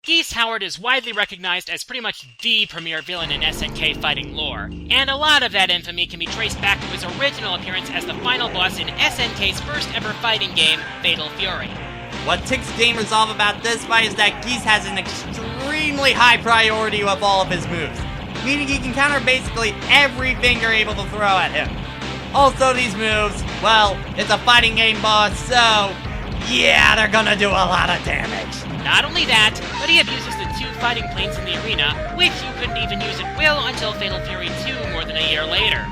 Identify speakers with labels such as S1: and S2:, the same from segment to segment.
S1: Geese Howard is widely recognized as pretty much the premier villain in SNK fighting lore, and a lot of that infamy can be traced back to his original appearance as the final boss in SNK's first ever fighting game, Fatal Fury.
S2: What ticks gamers off about this fight is that Geese has an extremely high priority of all of his moves, meaning he can counter basically everything you're able to throw at him. Also, these moves, well, it's a fighting game boss, so yeah, they're gonna do a lot of damage.
S1: Not only that, but he abuses the 2 fighting planes in the arena, which you couldn't even use at will until Fatal Fury 2 more than a year later.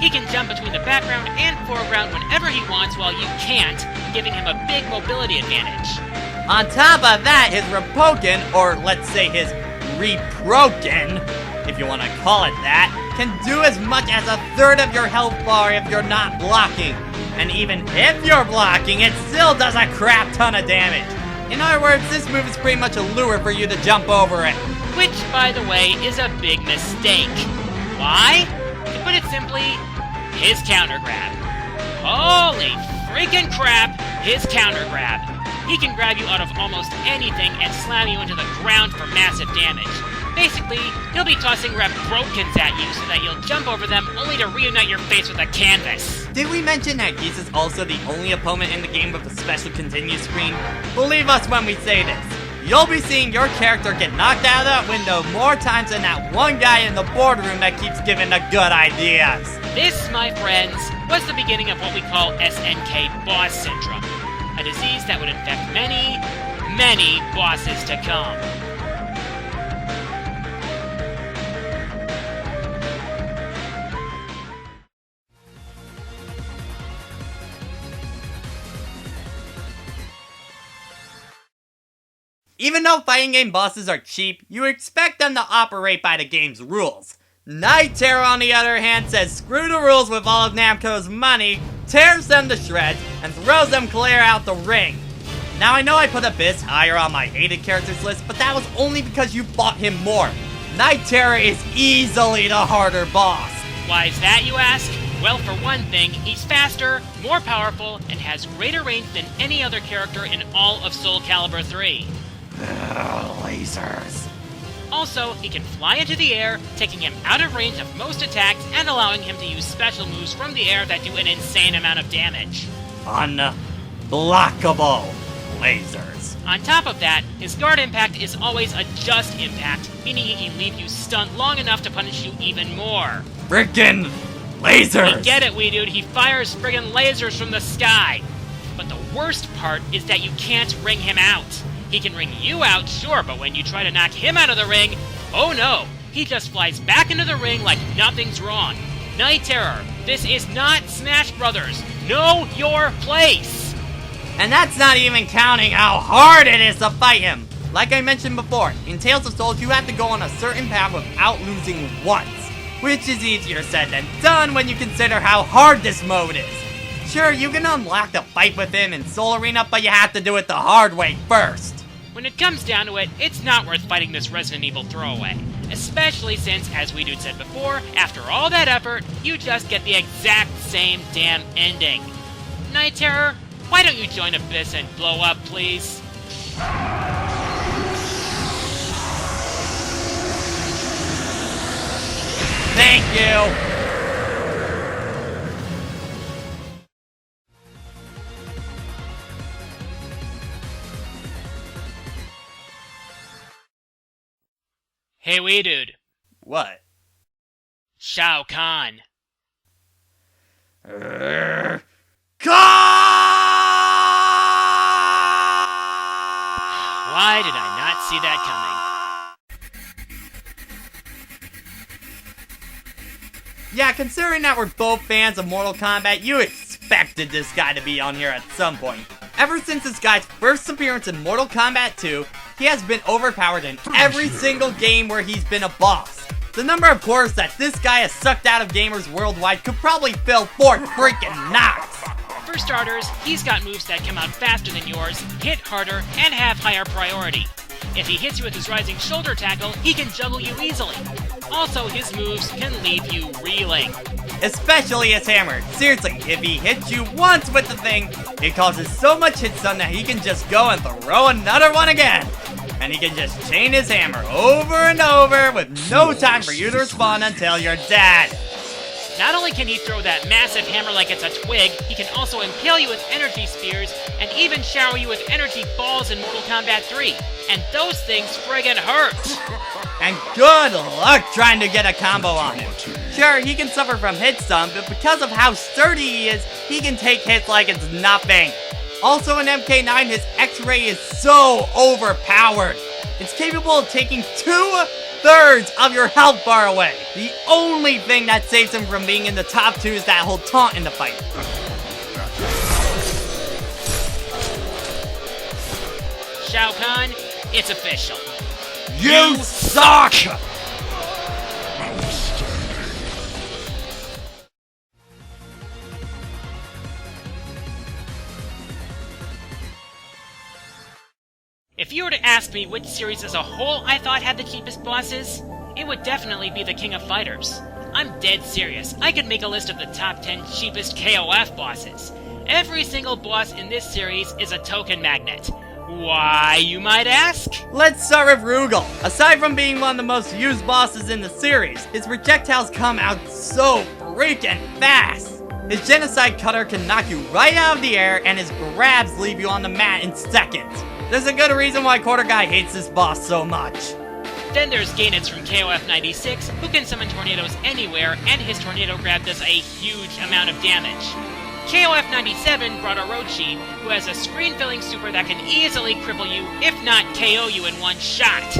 S1: He can jump between the background and foreground whenever he wants while you can't, giving him a big mobility advantage.
S2: On top of that, his Repoken, or let's say his Reproken, if you want to call it that, can do as much as a third of your health bar if you're not blocking. And even if you're blocking, it still does a crap ton of damage. In other words, this move is pretty much a lure for you to jump over it.
S1: Which, by the way, is a big mistake. Why? To put it simply, his counter grab. Holy freaking crap, his counter grab. He can grab you out of almost anything and slam you into the ground for massive damage. Basically, he'll be tossing Reprokens at you so that you'll jump over them only to reunite your face with a canvas.
S2: Did we mention that Geese is also the only opponent in the game with a special continue screen? Believe us when we say this. You'll be seeing your character get knocked out of that window more times than that one guy in the boardroom that keeps giving the good ideas.
S1: This, my friends, was the beginning of what we call SNK Boss Syndrome. A disease that would infect many, many bosses to come.
S2: Even though fighting game bosses are cheap, you expect them to operate by the game's rules. Night Terror, on the other hand, says screw the rules with all of Namco's money, tears them to shreds, and throws them clear out the ring. Now I know I put Abyss higher on my hated characters list, but that was only because you fought him more. Night Terror is easily the harder boss.
S1: Why is that, you ask? Well, for one thing, he's faster, more powerful, and has greater range than any other character in all of Soul Calibur 3.
S2: Lasers.
S1: Also, he can fly into the air, taking him out of range of most attacks and allowing him to use special moves from the air that do an insane amount of damage.
S2: Unblockable lasers.
S1: On top of that, his guard impact is always a just impact, meaning he can leave you stunned long enough to punish you even more.
S2: Frickin' lasers!
S1: We get it, WiiDude, he fires friggin' lasers from the sky. But the worst part is that you can't ring him out. He can ring you out, sure, but when you try to knock him out of the ring, oh no, he just flies back into the ring like nothing's wrong. Night Terror, this is not Smash Brothers. Know your place!
S2: And that's not even counting how hard it is to fight him. Like I mentioned before, in Tales of Souls you have to go on a certain path without losing once, which is easier said than done when you consider how hard this mode is. Sure, you can unlock the fight with him in Soul Arena, but you have to do it the hard way first.
S1: When it comes down to it, it's not worth fighting this Resident Evil throwaway. Especially since, as WiiDude said before, after all that effort, you just get the exact same damn ending. Night Terror, why don't you join Abyss and blow up, please?
S2: Thank you!
S1: Hey, WiiDude.
S2: What?
S1: Shao Kahn.
S2: Why
S1: did I not see that coming?
S2: Yeah, considering that we're both fans of Mortal Kombat, you expected this guy to be on here at some point. Ever since this guy's first appearance in Mortal Kombat 2, he has been overpowered in every single game where he's been a boss. The number of cores that this guy has sucked out of gamers worldwide could probably fill Fort freaking Knox.
S1: For starters, he's got moves that come out faster than yours, hit harder, and have higher priority. If he hits you with his rising shoulder tackle, he can juggle you easily. Also, his moves can leave you reeling.
S2: Especially his hammer. Seriously, if he hits you once with the thing, it causes so much hit stun that he can just go and throw another one again. and he can just chain his hammer over and over with no time for you to respond until you're dead.
S1: Not only can he throw that massive hammer like it's a twig, he can also impale you with energy spears, and even shower you with energy balls in Mortal Kombat 3. And those things friggin' hurt!
S2: And good luck trying to get a combo on him. Sure, he can suffer from hit stun, but because of how sturdy he is, he can take hits like it's nothing. Also in MK9, his X-Ray is so overpowered. It's capable of taking 2/3 of your health bar away. The only thing that saves him from being in the top 2 is that whole taunt in the fight.
S1: Shao Kahn, it's official.
S2: You suck!
S1: If you were to ask me which series as a whole I thought had the cheapest bosses, it would definitely be the King of Fighters. I'm dead serious. I could make a list of the top 10 cheapest KOF bosses. Every single boss in this series is a token magnet. Why, you might ask?
S2: Let's start with Rugal. Aside from being one of the most used bosses in the series, his projectiles come out so freaking fast. His Genocide Cutter can knock you right out of the air, and his grabs leave you on the mat in seconds. There's a good reason why Quarter Guy hates this boss so much.
S1: Then there's Gainitz from KOF 96, who can summon tornadoes anywhere, and his tornado grab does a huge amount of damage. KOF 97 brought Orochi, who has a screen-filling super that can easily cripple you, if not KO you in one shot.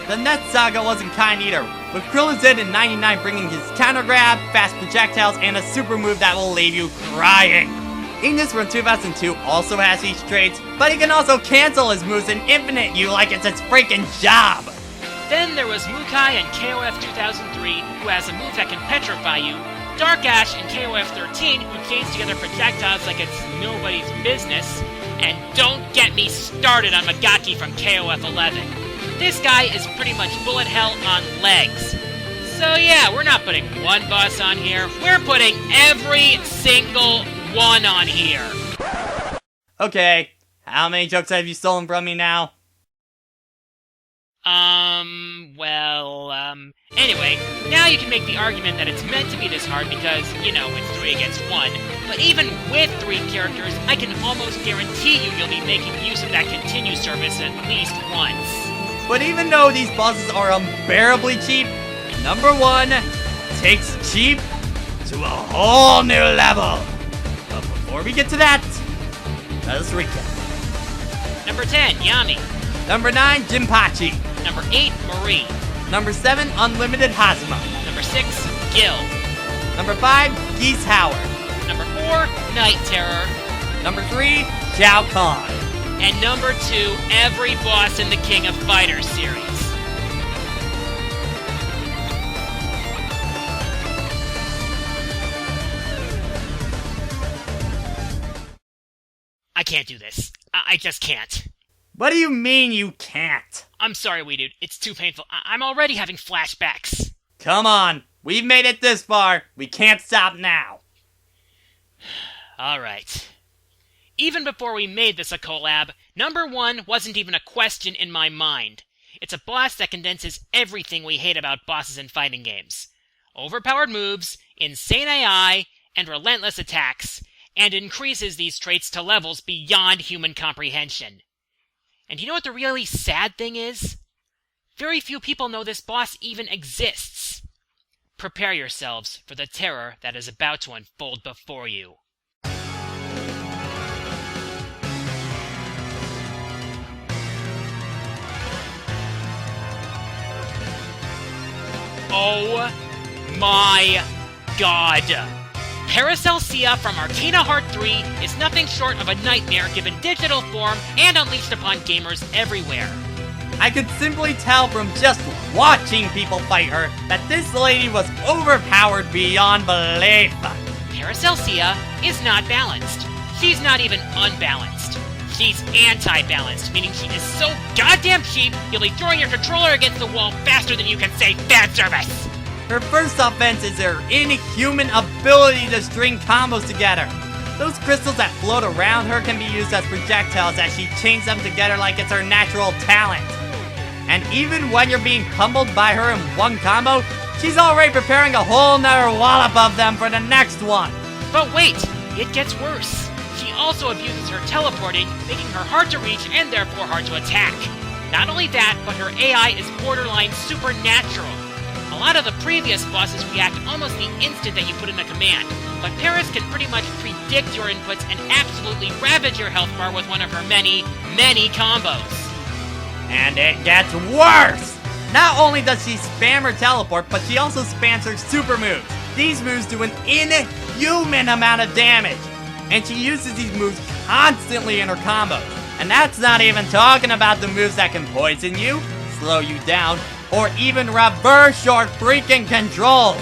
S2: The Net Saga wasn't kind either, with Krillin in 99 bringing his counter grab, fast projectiles, and a super move that will leave you crying. Ignis from 2002 also has these traits, but he can also cancel his moves and infinite you like it's his freaking job.
S1: Then there was Mukai in KOF 2003, who has a move that can petrify you, Dark Ash in KOF 13, who chains together projectiles like it's nobody's business, and don't get me started on Magaki from KOF 11. This guy is pretty much bullet hell on legs. So yeah, we're not putting one boss on here, we're putting every single one on here.
S2: Okay, how many jokes have you stolen from me now?
S1: Anyway, now you can make the argument that it's meant to be this hard because, you know, it's 3 against 1. But even with 3 characters, I can almost guarantee you'll be making use of that continue service at least once.
S2: But even though these bosses are unbearably cheap, number 1 takes cheap to a whole new level. But before we get to that, let us recap.
S1: Number 10, Yami.
S2: Number 9, Jinpachi.
S1: Number 8, Marie.
S2: Number 7, Unlimited Hazuma.
S1: Number 6, Gil.
S2: Number 5, Geese Howard.
S1: Number 4, Night Terror.
S2: Number 3, Shao Kahn.
S1: And number 2, every boss in the King of Fighters series. I can't do this. I just can't.
S2: What do you mean you can't?
S1: I'm sorry, WiiDude. It's too painful. I'm already having flashbacks.
S2: Come on. We've made it this far. We can't stop now.
S1: Alright. Even before we made this a collab, number 1 wasn't even a question in my mind. It's a boss that condenses everything we hate about bosses in fighting games. Overpowered moves, insane AI, and relentless attacks, and increases these traits to levels beyond human comprehension. And you know what the really sad thing is? Very few people know this boss even exists. Prepare yourselves for the terror that is about to unfold before you. Oh my god! Paracelsia from Arcana Heart 3 is nothing short of a nightmare given digital form and unleashed upon gamers everywhere.
S2: I could simply tell from just watching people fight her that this lady was overpowered beyond belief.
S1: Paracelsia is not balanced. She's not even unbalanced. She's anti-balanced, meaning she is so goddamn cheap, you'll be throwing your controller against the wall faster than you can say fan service.
S2: Her first offense is her inhuman ability to string combos together. Those crystals that float around her can be used as projectiles as she chains them together like it's her natural talent. And even when you're being pummeled by her in one combo, she's already preparing a whole nother wallop of them for the next one.
S1: But wait, it gets worse. She also abuses her teleporting, making her hard to reach and therefore hard to attack. Not only that, but her AI is borderline supernatural. A lot of the previous bosses react almost the instant that you put in a command, but Paris can pretty much predict your inputs and absolutely ravage your health bar with one of her many, many combos.
S2: And it gets worse! Not only does she spam her teleport, but she also spams her super moves. These moves do an inhuman amount of damage, and she uses these moves constantly in her combos. And that's not even talking about the moves that can poison you, slow you down, or even reverse your freaking controls.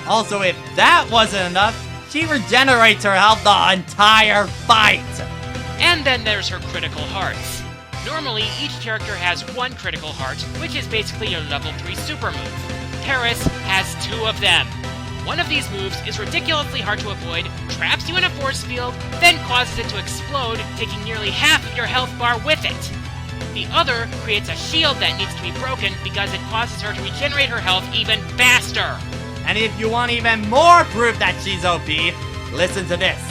S2: Also, if that wasn't enough, she regenerates her health the entire fight.
S1: And then there's her critical hearts. Normally, each character has one critical heart, which is basically your level 3 super move. Paris has 2 of them. One of these moves is ridiculously hard to avoid, traps you in a force field, then causes it to explode, taking nearly half of your health bar with it. The other creates a shield that needs to be broken because it causes her to regenerate her health even faster.
S2: And if you want even more proof that she's OP, listen to this.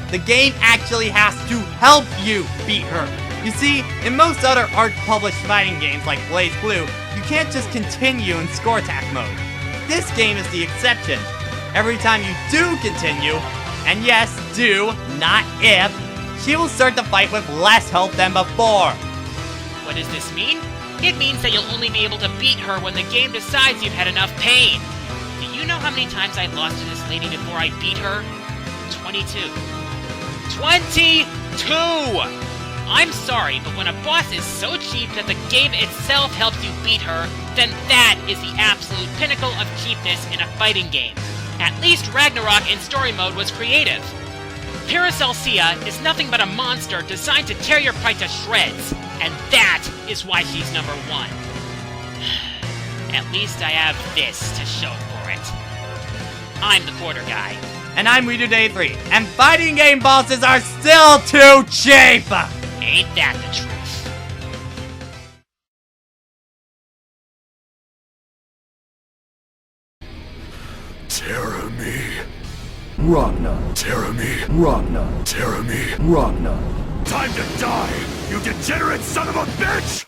S2: The game actually has to help you beat her. You see, in most other ARC-published fighting games like Blaze Blue, you can't just continue in score attack mode. This game is the exception. Every time you do continue, and yes, do, not if, she will start the fight with less health than before.
S1: What does this mean? It means that you'll only be able to beat her when the game decides you've had enough pain. Do you know how many times I lost to this lady before I beat her? 22. 22! I'm sorry, but when a boss is so cheap that the game itself helps you beat her, then that is the absolute pinnacle of cheapness in a fighting game. At least Ragnarok in story mode was creative. Paracelsia is nothing but a monster designed to tear your fight to shreds, and that is why she's number 1. At least I have this to show for it. I'm the quarter guy.
S2: And I'm WiiDude 3, and fighting game bosses are still too cheap!
S1: Ain't that the truth?
S3: Terra me. Ragna. Terra me. Ragna. Terra me. Ragna. Time to die, you degenerate son of a bitch!